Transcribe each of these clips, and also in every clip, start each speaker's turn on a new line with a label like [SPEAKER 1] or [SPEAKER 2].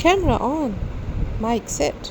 [SPEAKER 1] Camera on, mic set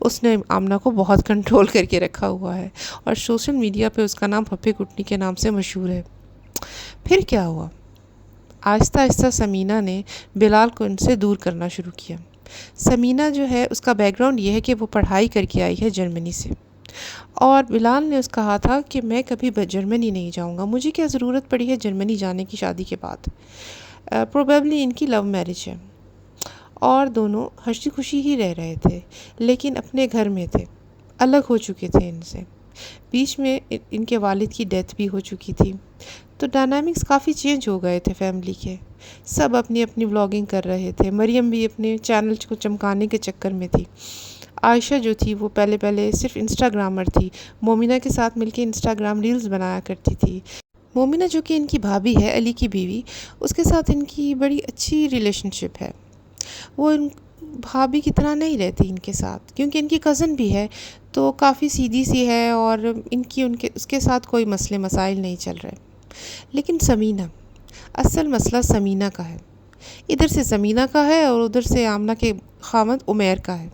[SPEAKER 1] اس نے آمنہ کو بہت کنٹرول کر کے رکھا ہوا ہے اور سوشل میڈیا پہ اس کا نام پھپھی کٹنی کے نام سے مشہور ہے۔ پھر کیا ہوا؟ آہستہ آہستہ سمینہ نے بلال کو ان سے دور کرنا شروع کیا۔ سمینہ جو ہے اس کا بیک گراؤنڈ یہ ہے کہ وہ پڑھائی کر کے آئی ہے جرمنی سے، اور بلال نے اس کہا تھا کہ میں کبھی جرمنی نہیں جاؤں گا، مجھے کیا ضرورت پڑی ہے جرمنی جانے کی شادی کے بعد۔ پروبیبلی ان کی لو میرج ہے اور دونوں ہنسی خوشی ہی رہ رہے تھے، لیکن اپنے گھر میں تھے، الگ ہو چکے تھے ان سے۔ بیچ میں ان کے والد کی ڈیتھ بھی ہو چکی تھی، تو ڈائنامکس کافی چینج ہو گئے تھے فیملی کے۔ سب اپنی اپنی ولاگنگ کر رہے تھے، مریم بھی اپنے چینل کو چمکانے کے چکر میں تھی۔ عائشہ جو تھی وہ پہلے صرف انسٹاگرامر تھی، مومنہ کے ساتھ مل کے انسٹاگرام ریلز بنایا کرتی تھی۔ مومنہ جو کہ ان کی بھابھی ہے، علی کی بیوی، اس کے ساتھ ان کی بڑی اچھی ریلیشن شپ ہے۔ وہ ان بھابھی کی طرح نہیں رہتی ان کے ساتھ، کیونکہ ان کی کزن بھی ہے تو کافی سیدھی سی ہے، اور اس کے ساتھ کوئی مسئلے مسائل نہیں چل رہے۔ لیکن سمینہ، اصل مسئلہ سمینہ کا ہے۔ ادھر سے سمینہ کا ہے اور ادھر سے آمنہ کے خاوند عمیر کا ہے۔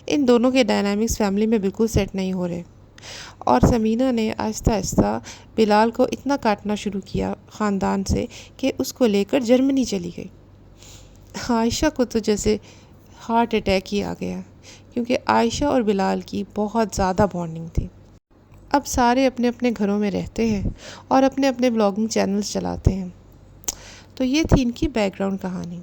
[SPEAKER 1] ان دونوں کے ڈائنامکس فیملی میں بالکل سیٹ نہیں ہو رہے، اور سمینہ نے آہستہ آہستہ بلال کو اتنا کاٹنا شروع کیا خاندان سے کہ اس کو لے کر جرمنی چلی گئی۔ عائشہ کو تو جیسے ہارٹ اٹیک ہی آ گیا، کیونکہ عائشہ اور بلال کی بہت زیادہ بانڈنگ تھی۔ اب سارے اپنے اپنے گھروں میں رہتے ہیں اور اپنے اپنے بلاگنگ چینلز چلاتے ہیں۔ تو یہ تھی ان کی بیک گراؤنڈ کہانی۔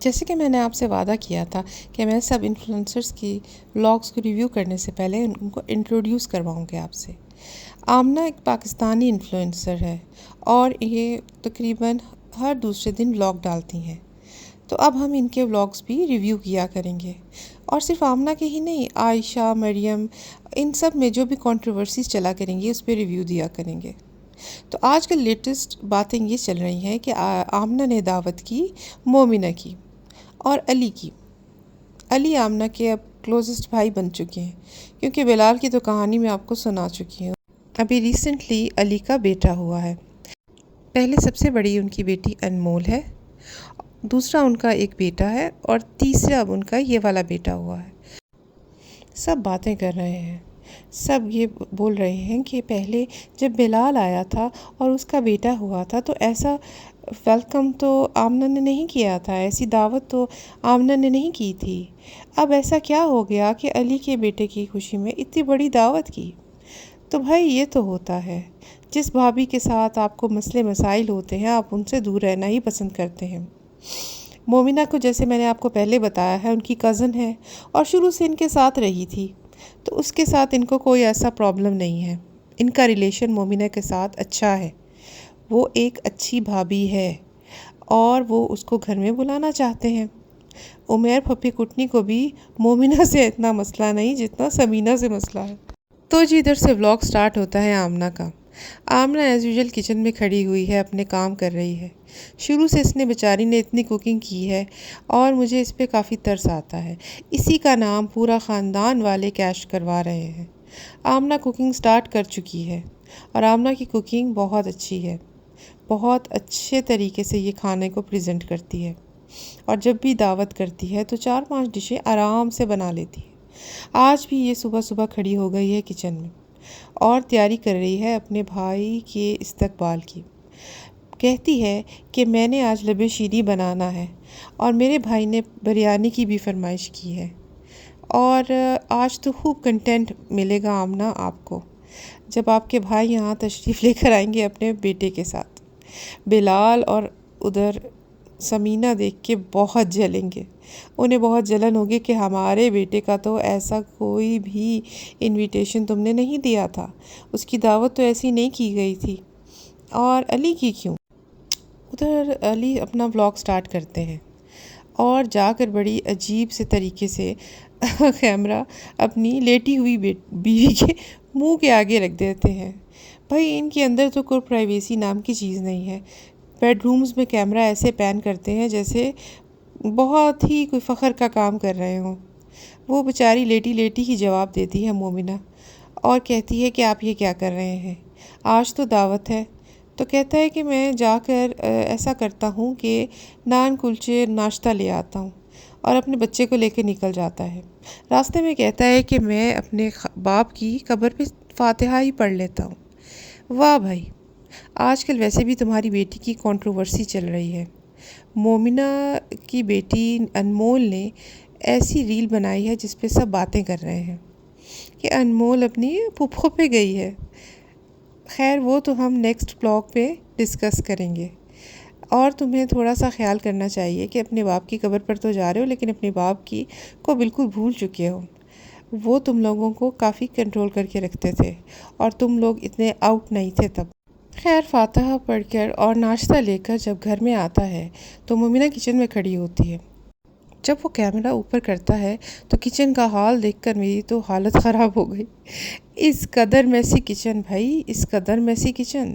[SPEAKER 1] جیسے کہ میں نے آپ سے وعدہ کیا تھا کہ میں سب انفلوئنسرز کی بلاگز کو ریویو کرنے سے پہلے ان کو انٹروڈیوس کرواؤں گے آپ سے۔ آمنہ ایک پاکستانی انفلوئنسر ہے اور یہ تقریباً ہر دوسرے دن بلاگ ڈالتی ہیں، تو اب ہم ان کے بلاگز بھی ریویو کیا کریں گے، اور صرف آمنہ کے ہی نہیں، عائشہ، مریم، ان سب میں جو بھی کنٹروورسیز چلا کریں گے اس پہ ریویو دیا کریں گے۔ تو آج کل لیٹسٹ باتیں یہ چل رہی ہیں کہ آمنہ نے دعوت کی مومنہ کی اور علی کی۔ علی آمنہ کے اب کلوزسٹ بھائی بن چکے ہیں، کیونکہ بلال کی تو کہانی میں آپ کو سنا چکی ہوں۔ ابھی ریسنٹلی علی کا بیٹا ہوا ہے۔ پہلے سب سے بڑی ان کی بیٹی انمول ہے، دوسرا ان کا ایک بیٹا ہے، اور تیسرا اب ان کا یہ والا بیٹا ہوا ہے۔ سب باتیں کر رہے ہیں، سب یہ بول رہے ہیں کہ پہلے جب بلال آیا تھا اور اس کا بیٹا ہوا تھا تو ایسا ویلکم تو آمنہ نے نہیں کیا تھا، ایسی دعوت تو آمنہ نے نہیں کی تھی۔ اب ایسا کیا ہو گیا کہ علی کے بیٹے کی خوشی میں اتنی بڑی دعوت کی؟ تو بھائی یہ تو ہوتا ہے، جس بھابھی کے ساتھ آپ کو مسئلے مسائل ہوتے ہیں آپ ان سے دور رہنا ہی پسند کرتے ہیں۔ مومنہ کو جیسے میں نے آپ کو پہلے بتایا ہے، ان کی کزن ہے اور شروع سے ان کے ساتھ رہی تھی، تو اس کے ساتھ ان کو کوئی ایسا پرابلم نہیں ہے۔ ان کا ریلیشن مومنہ کے ساتھ اچھا ہے، وہ ایک اچھی بھابھی ہے اور وہ اس کو گھر میں بلانا چاہتے ہیں۔ عمیر پھپھی کٹنی کو بھی مومنہ سے اتنا مسئلہ نہیں جتنا سمینہ سے مسئلہ ہے۔ تو جی ادھر سے ولاگ سٹارٹ ہوتا ہے آمنہ کا۔ آمنہ ایز یوزول کچن میں کھڑی ہوئی ہے، اپنے کام کر رہی ہے۔ شروع سے اس نے بیچاری نے اتنی کوکنگ کی ہے اور مجھے اس پہ کافی ترس آتا ہے۔ اسی کا نام پورا خاندان والے کیش کروا رہے ہیں۔ آمنہ کوکنگ سٹارٹ کر چکی ہے اور آمنہ کی کوکنگ بہت اچھی ہے، بہت اچھے طریقے سے یہ کھانے کو پریزنٹ کرتی ہے، اور جب بھی دعوت کرتی ہے تو 4-5 ڈشیں آرام سے بنا لیتی ہے۔ آج بھی یہ صبح صبح کھڑی ہو گئی ہے کچن میں اور تیاری کر رہی ہے اپنے بھائی کے استقبال کی۔ کہتی ہے کہ میں نے آج لب شیریں بنانا ہے اور میرے بھائی نے بریانی کی بھی فرمائش کی ہے، اور آج تو خوب کنٹینٹ ملے گا آمنہ آپ کو جب آپ کے بھائی یہاں تشریف لے کر آئیں گے اپنے بیٹے کے ساتھ۔ بلال اور ادھر سمینہ دیکھ کے بہت جلیں گے، انہیں بہت جلن ہوگی کہ ہمارے بیٹے کا تو ایسا کوئی بھی انویٹیشن تم نے نہیں دیا تھا، اس کی دعوت تو ایسی نہیں کی گئی تھی، اور علی کی کیوں؟ ادھر علی اپنا بلاگ سٹارٹ کرتے ہیں اور جا کر بڑی عجیب سے طریقے سے کیمرہ اپنی لیٹی ہوئی بیوی کے منہ کے آگے رکھ دیتے ہیں۔ بھائی ان کے اندر تو کوئی پرائیویسی نام کی چیز نہیں ہے۔ بیڈ رومز میں کیمرہ ایسے پین کرتے ہیں جیسے بہت ہی کوئی فخر کا کام کر رہے ہوں۔ وہ بیچاری لیٹی لیٹی ہی جواب دیتی ہے مومنہ، اور کہتی ہے کہ آپ یہ کیا کر رہے ہیں، آج تو دعوت ہے۔ تو کہتا ہے کہ میں جا کر ایسا کرتا ہوں کہ نان کلچے ناشتہ لے آتا ہوں، اور اپنے بچے کو لے کے نکل جاتا ہے۔ راستے میں کہتا ہے کہ میں اپنے باپ کی قبر پہ فاتحہ ہی پڑھ لیتا ہوں۔ واہ بھائی، آج کل ویسے بھی تمہاری بیٹی کی کنٹروورسی چل رہی ہے۔ مومنہ کی بیٹی انمول نے ایسی ریل بنائی ہے جس پہ سب باتیں کر رہے ہیں کہ انمول اپنی پھپھو پہ گئی ہے۔ خیر وہ تو ہم نیکسٹ بلاگ پہ ڈسکس کریں گے۔ اور تمہیں تھوڑا سا خیال کرنا چاہیے کہ اپنے باپ کی قبر پر تو جا رہے ہو لیکن اپنے باپ کی کو بالکل بھول چکے ہو۔ وہ تم لوگوں کو کافی کنٹرول کر کے رکھتے تھے اور تم لوگ اتنے آؤٹ نہیں تھے تب۔ خیر فاتحہ پڑھ کر اور ناشتہ لے کر جب گھر میں آتا ہے تو مومنہ کچن میں کھڑی ہوتی ہے۔ جب وہ کیمرہ اوپر کرتا ہے تو کچن کا حال دیکھ کر میری تو حالت خراب ہو گئی۔ اس قدر میسی کچن بھائی، اس قدر میسی کچن،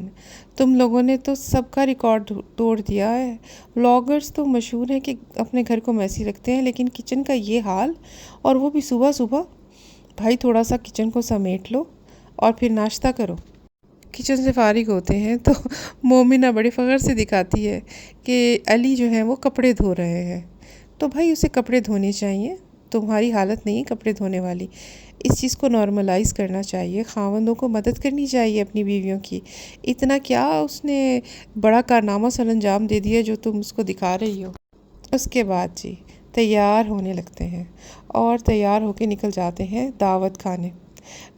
[SPEAKER 1] تم لوگوں نے تو سب کا ریکارڈ توڑ دیا ہے۔ ولاگرز تو مشہور ہیں کہ اپنے گھر کو میسی رکھتے ہیں، لیکن کچن کا یہ حال، اور وہ بھی صبح صبح۔ بھائی تھوڑا سا کچن کو سمیٹ لو اور پھر ناشتہ کرو۔ کچن سے فارغ ہوتے ہیں تو مومنہ بڑے فخر سے دکھاتی ہے کہ علی جو ہیں وہ کپڑے دھو رہے ہیں۔ تو بھائی اسے کپڑے دھونے چاہیے، تمہاری حالت نہیں کپڑے دھونے والی۔ اس چیز کو نارملائز کرنا چاہیے، خاوندوں کو مدد کرنی چاہیے اپنی بیویوں کی۔ اتنا کیا اس نے بڑا کارنامہ سر انجام دے دیا جو تم اس کو دکھا رہی ہو۔ اس کے بعد جی تیار ہونے لگتے ہیں اور تیار ہو کے نکل جاتے ہیں دعوت کھانے۔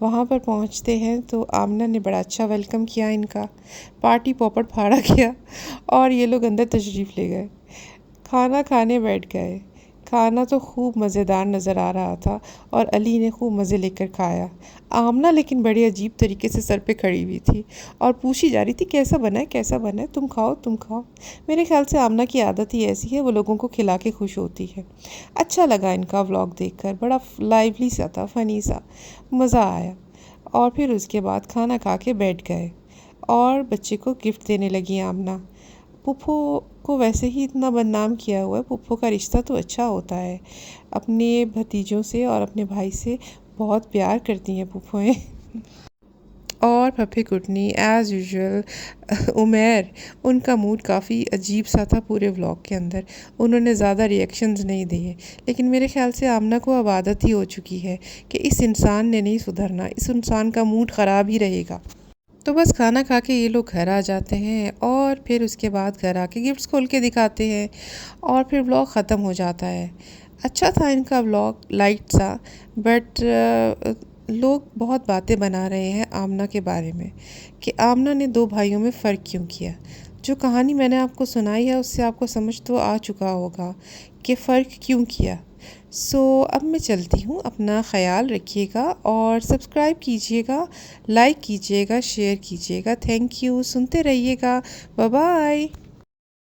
[SPEAKER 1] وہاں پر پہنچتے ہیں تو آمنہ نے بڑا اچھا ویلکم کیا ان کا، پارٹی پوپٹ پھاڑا کیا اور یہ لوگ اندر تشریف لے گئے، کھانا کھانے بیٹھ گئے۔ کھانا تو خوب مزیدار نظر آ رہا تھا اور علی نے خوب مزے لے کر کھایا۔ آمنہ لیکن بڑے عجیب طریقے سے سر پہ کھڑی ہوئی تھی اور پوچھی جا رہی تھی کیسا بنا ہے کیسا بنا ہے، تم کھاؤ تم کھاؤ۔ میرے خیال سے آمنہ کی عادت ہی ایسی ہے، وہ لوگوں کو کھلا کے خوش ہوتی ہے۔ اچھا لگا ان کا ولاگ دیکھ کر، بڑا لائیولی سا تھا، فنی سا، مزہ آیا۔ اور پھر اس کے بعد کھانا کھا کے بیٹھ گئے اور بچے کو گفٹ دینے لگی آمنہ۔ پھپھو کو ویسے ہی اتنا بدنام کیا ہوا ہے، پھپھو کا رشتہ تو اچھا ہوتا ہے، اپنے بھتیجوں سے اور اپنے بھائی سے بہت پیار کرتی ہیں پھپھوئیں۔ اور پھپھی کٹنی ایز یوزول عمیر، ان کا موڈ کافی عجیب سا تھا پورے ولاگ کے اندر، انہوں نے زیادہ ریئیکشنز نہیں دیے، لیکن میرے خیال سے آمنہ کو اب عادت ہی ہو چکی ہے کہ اس انسان نے نہیں سدھرنا، اس انسان کا موڈ خراب ہی رہے گا۔ تو بس کھانا کھا کے یہ لوگ گھر آ جاتے ہیں اور پھر اس کے بعد گھر آ کے گفٹس کھول کے دکھاتے ہیں اور پھر ولاگ ختم ہو جاتا ہے۔ اچھا تھا ان کا ولاگ، لائٹ سا، بٹ لوگ بہت باتیں بنا رہے ہیں آمنہ کے بارے میں کہ آمنہ نے دو بھائیوں میں فرق کیوں کیا۔ جو کہانی میں نے آپ کو سنائی ہے اس سے آپ کو سمجھ تو آ چکا ہوگا کہ فرق کیوں کیا۔ اب میں چلتی ہوں، اپنا خیال رکھیے گا اور سبسکرائب کیجیے گا، لائک کیجیے گا، شیئر کیجیے گا۔ تھینک یو، سنتے رہیے گا، بائے بائے۔